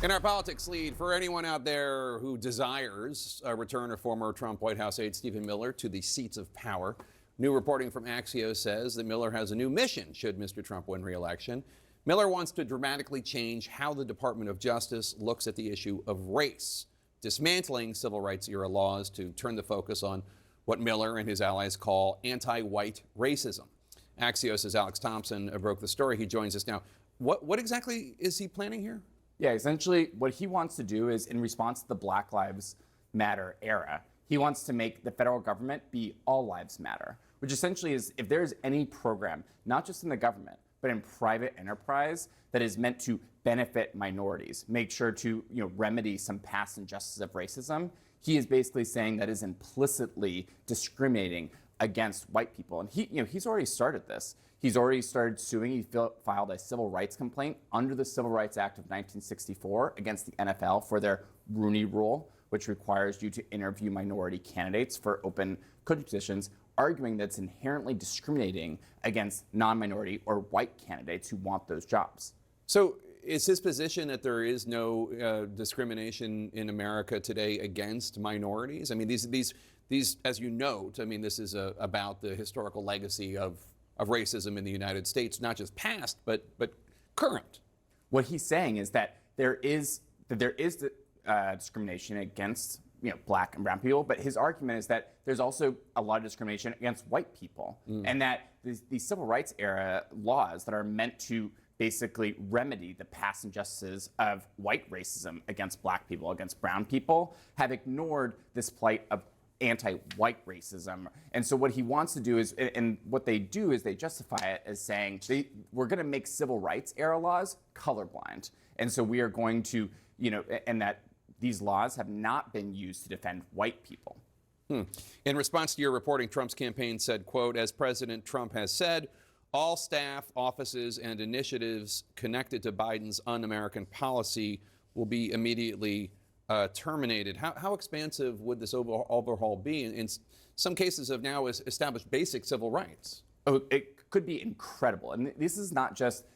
In our politics lead, for anyone out there who desires a return of former Trump White House aide Stephen Miller to the seats of power, new reporting from Axios says that Miller has a new mission should Mr. Trump win re-election. Miller wants to dramatically change how the Department of Justice looks at the issue of race, dismantling civil rights era laws to turn the focus on what Miller and his allies call anti-white racism. Axios' Alex Thompson broke the story. He joins us now. What exactly is he planning here? Yeah, essentially what he wants to do is, in response to the Black Lives Matter era, he wants to make the federal government be all lives matter, which essentially is if there's any program, not just in the government, but in private enterprise that is meant to benefit minorities, make sure to remedy some past injustices of racism, he is basically saying that is implicitly discriminating against white people. And he's already started this. He's already started suing. He filed a civil rights complaint under the Civil Rights Act of 1964 against the NFL for their Rooney Rule, which requires you to interview minority candidates for open coaching positions, arguing that it's inherently discriminating against non-minority or white candidates who want those jobs. So is his position that there is no discrimination in America today against minorities? I mean, these, as you note, I mean, this is about the historical legacy of racism in the United States, not just past, but current. What he's saying is that there is discrimination against black and brown people, but his argument is that there's also a lot of discrimination against white people, and that these civil rights era laws that are meant to basically remedy the past injustices of white racism against black people, against brown people, have ignored this plight of anti-white racism. And so what he wants to do is, and what they do is they justify it as saying, we're going to make civil rights era laws colorblind. And so we are going to, and that these laws have not been used to defend white people. In response to your reporting, Trump's campaign said, quote, as President Trump has said, all staff, offices, and initiatives connected to Biden's un-American policy will be immediately terminated. How expansive would this overhaul be? In some cases have now established basic civil rights. Oh, it could be incredible. And this is not just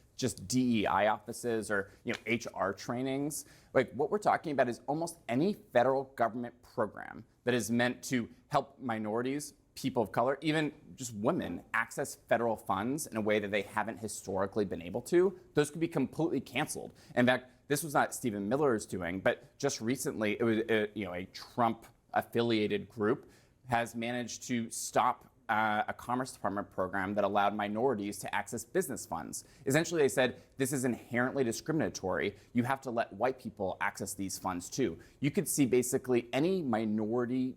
DEI offices or HR trainings. Like, what we're talking about is almost any federal government program that is meant to help minorities, people of color, even just women, access federal funds in a way that they haven't historically been able to. Those could be completely canceled. In fact, this was not Stephen Miller's doing, but just recently, it was a Trump-affiliated group has managed to stop a Commerce Department program that allowed minorities to access business funds. Essentially, they said, this is inherently discriminatory. You have to let white people access these funds too. You could see basically any minority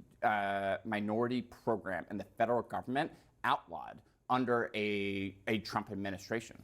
program in the federal government outlawed under a Trump administration.